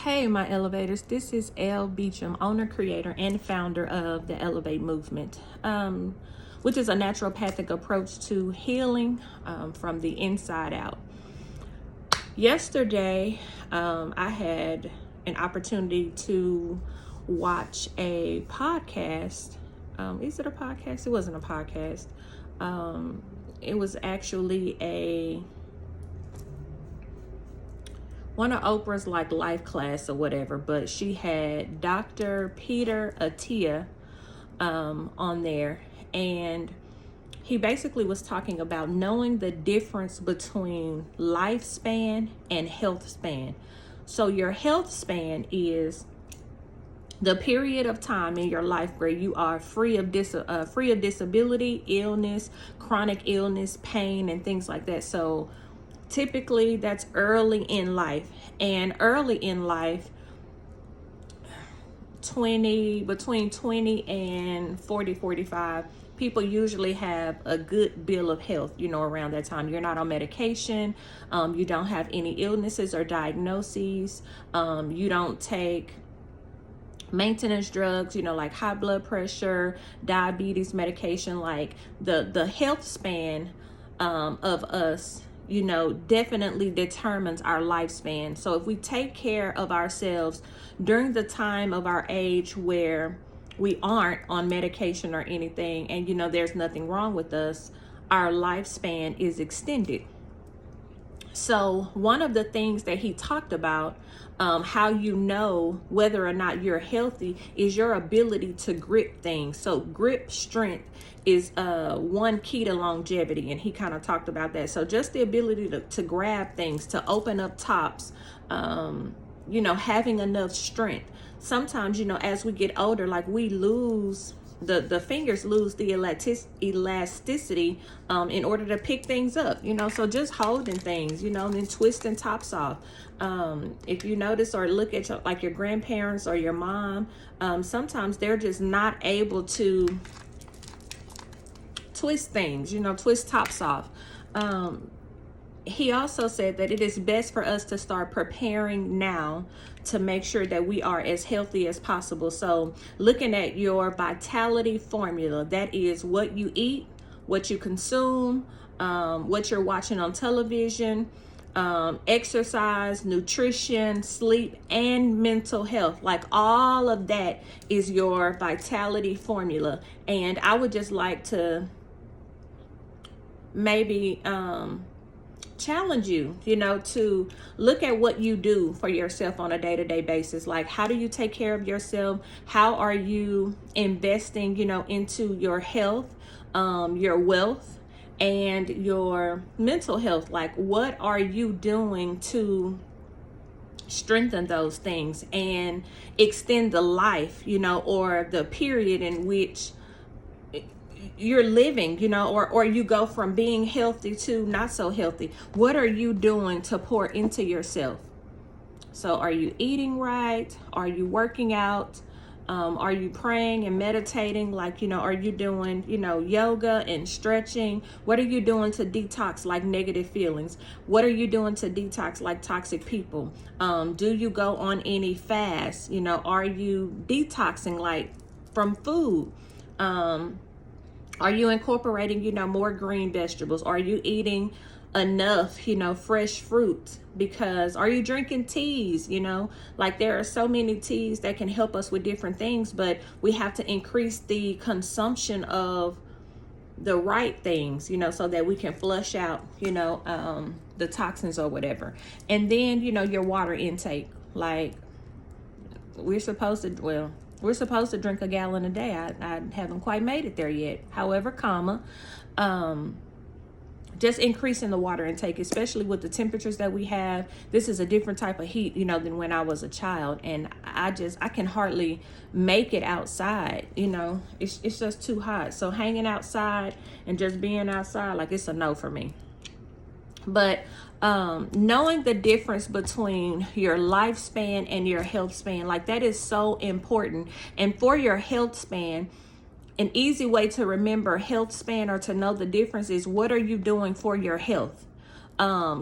Hey, my elevators. This is Elle Beecham, owner, creator, and founder of the Elevate Movement, which is a naturopathic approach to healing from the inside out. Yesterday, I had an opportunity to watch a podcast. Is it a podcast? It wasn't a podcast. It was actually one of Oprah's like life class or whatever, but she had Dr. Peter Attia on there, and he basically was talking about knowing the difference between lifespan and health span. So your health span is the period of time in your life where you are free of disability, illness, chronic illness, pain, and things like that. So typically that's early in life, and early in life, between 20 and 40, 45, people usually have a good bill of health, around that time. You're not on medication. You don't have any illnesses or diagnoses. You don't take maintenance drugs, like high blood pressure, diabetes medication. Like the health span of us, definitely determines our lifespan. So if we take care of ourselves during the time of our age where we aren't on medication or anything, and there's nothing wrong with us, our lifespan is extended. So one of the things that he talked about, how you know whether or not you're healthy, is your ability to grip things. So grip strength is one key to longevity, and he kind of talked about that. So just the ability to grab things, to open up tops, having enough strength. Sometimes, as we get older, like we lose the fingers, lose the elasticity in order to pick things up, so just holding things, and then twisting tops off. If you notice or look at your grandparents or your mom, sometimes they're just not able to twist things, twist tops off. He also said that it is best for us to start preparing now to make sure that we are as healthy as possible. So looking at your vitality formula, that is what you eat, what you consume, what you're watching on television, exercise, nutrition, sleep, and mental health. Like all of that is your vitality formula. And I would just like to maybe challenge you, to look at what you do for yourself on a day-to-day basis. Like, how do you take care of yourself? How are you investing, into your health, your wealth, and your mental health? Like, what are you doing to strengthen those things and extend the life, or the period in which you're living, or you go from being healthy to not so healthy? What are you doing to pour into yourself? So are you eating right? Are you working out? Are you praying and meditating? Like, are you doing, yoga and stretching? What are you doing to detox like negative feelings? What are you doing to detox like toxic people? Do you go on any fasts? Are you detoxing like from food? Are you incorporating, more green vegetables? Are you eating enough, fresh fruit? Because are you drinking teas? Like there are so many teas that can help us with different things, but we have to increase the consumption of the right things, so that we can flush out, the toxins or whatever. And then, your water intake. Like we're supposed to drink a gallon a day. I haven't quite made it there yet. However, just increasing the water intake, especially with the temperatures that we have. This is a different type of heat, than when I was a child. And I can hardly make it outside, it's just too hot. So hanging outside and just being outside, like it's a no for me. But knowing the difference between your lifespan and your health span, like that is so important. And for your health span, an easy way to remember health span or to know the difference is, what are you doing for your health?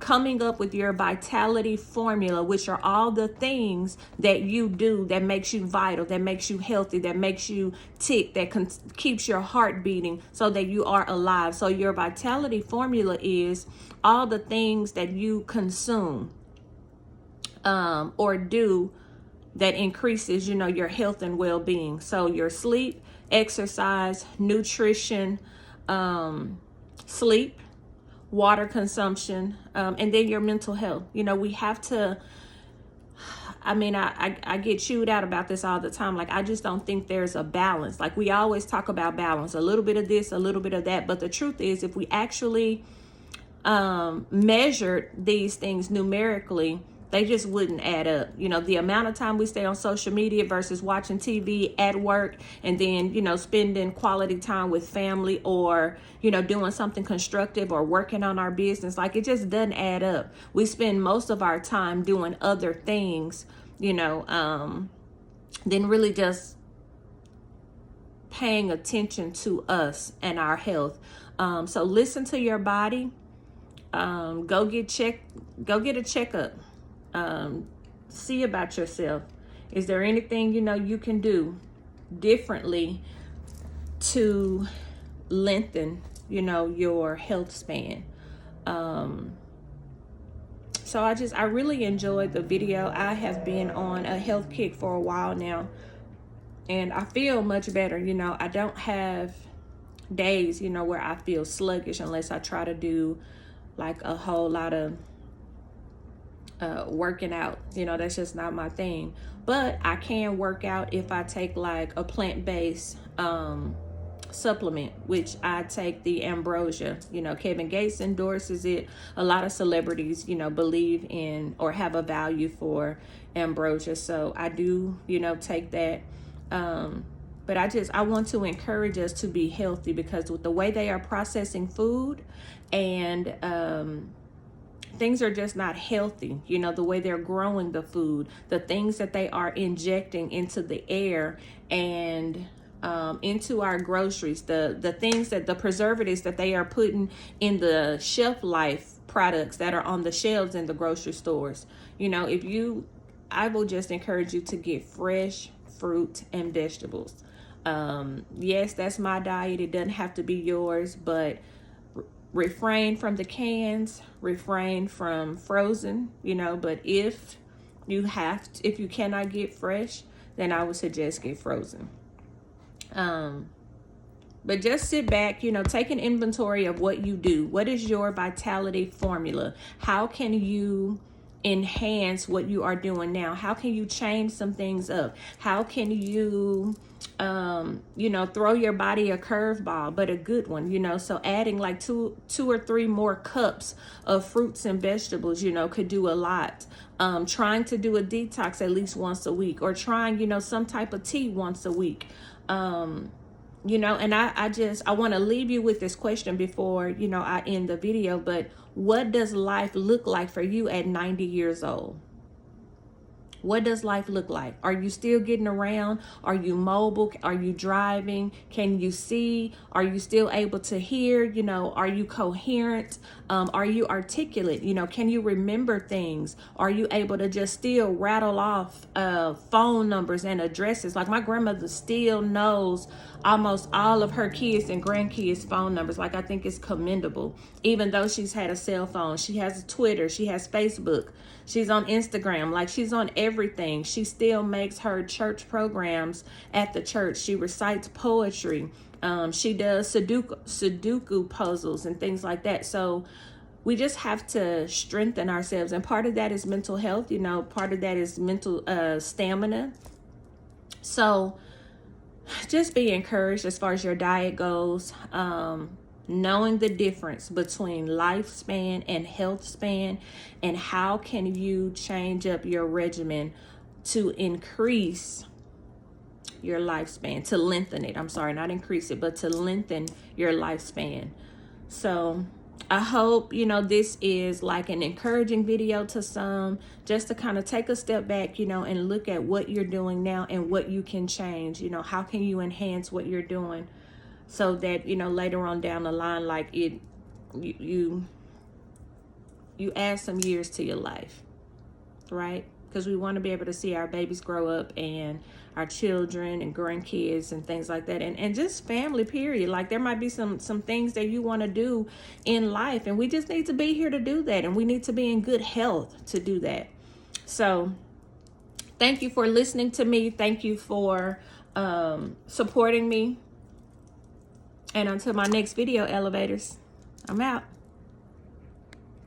coming up with your vitality formula, which are all the things that you do that makes you vital, that makes you healthy, that makes you tick, that keeps your heart beating so that you are alive. So your vitality formula is all the things that you consume or do that increases, your health and well-being. So your sleep, exercise, nutrition, sleep, water consumption, and then your mental health. We have to, I get chewed out about this all the time. Like, I just don't think there's a balance. Like, we always talk about balance, a little bit of this, a little bit of that. But the truth is, if we actually measured these things numerically, they just wouldn't add up. The amount of time we stay on social media versus watching TV at work, and then, spending quality time with family, or, doing something constructive or working on our business. Like, it just doesn't add up. We spend most of our time doing other things, than really just paying attention to us and our health. So listen to your body. Go get a checkup. See about yourself. Is there anything you can do differently to lengthen your health span? So I really enjoyed the video. I have been on a health kick for a while now, and I feel much better. I don't have days where I feel sluggish unless I try to do like a whole lot of working out. That's just not my thing. But I can work out if I take like a plant-based supplement, which I take the Ambrosia. Kevin Gates endorses it. A lot of celebrities believe in or have a value for Ambrosia, so I do take that. But I want to encourage us to be healthy, because with the way they are processing food, and things are just not healthy. The way they're growing the food, the things that they are injecting into the air and into our groceries, the things that the preservatives that they are putting in the shelf life products that are on the shelves in the grocery stores. I will just encourage you to get fresh fruit and vegetables. Yes, that's my diet. It doesn't have to be yours, but refrain from the cans, refrain from frozen, but if you cannot get fresh, then I would suggest get frozen. But just sit back, take an inventory of what you do. What is your vitality formula? How can you enhance what you are doing now? How can you change some things up? How can you throw your body a curveball, but a good one? So adding like two or three more cups of fruits and vegetables, could do a lot. Trying to do a detox at least once a week, or trying, some type of tea once a week. And I want to leave you with this question before, I end the video. But what does life look like for you at 90 years old? What does life look like? Are you still getting around? Are you mobile? Are you driving? Can you see? Are you still able to hear? Are you coherent? Are you articulate? Can you remember things? Are you able to just still rattle off phone numbers and addresses? Like, my grandmother still knows almost all of her kids and grandkids' phone numbers. Like, I think it's commendable. Even though she's had a cell phone, she has Twitter, she has Facebook, she's on Instagram, like, she's on everything. She still makes her church programs at the church. She recites poetry. She does Sudoku puzzles and things like that. So we just have to strengthen ourselves. And part of that is mental health, part of that is mental stamina. So just be encouraged as far as your diet goes. Knowing the difference between lifespan and health span, and how can you change up your regimen to increase your lifespan, to lengthen it. I'm sorry, not increase it, but to lengthen your lifespan. So I hope, this is like an encouraging video to some, just to kind of take a step back, and look at what you're doing now and what you can change. How can you enhance what you're doing so that, later on down the line, like you you add some years to your life, right? Because we want to be able to see our babies grow up and our children and grandkids and things like that, and just family, period. Like, there might be some things that you want to do in life, and we just need to be here to do that, and we need to be in good health to do that. So thank you for listening to me. Thank you for supporting me. And until my next video, elevators, I'm out.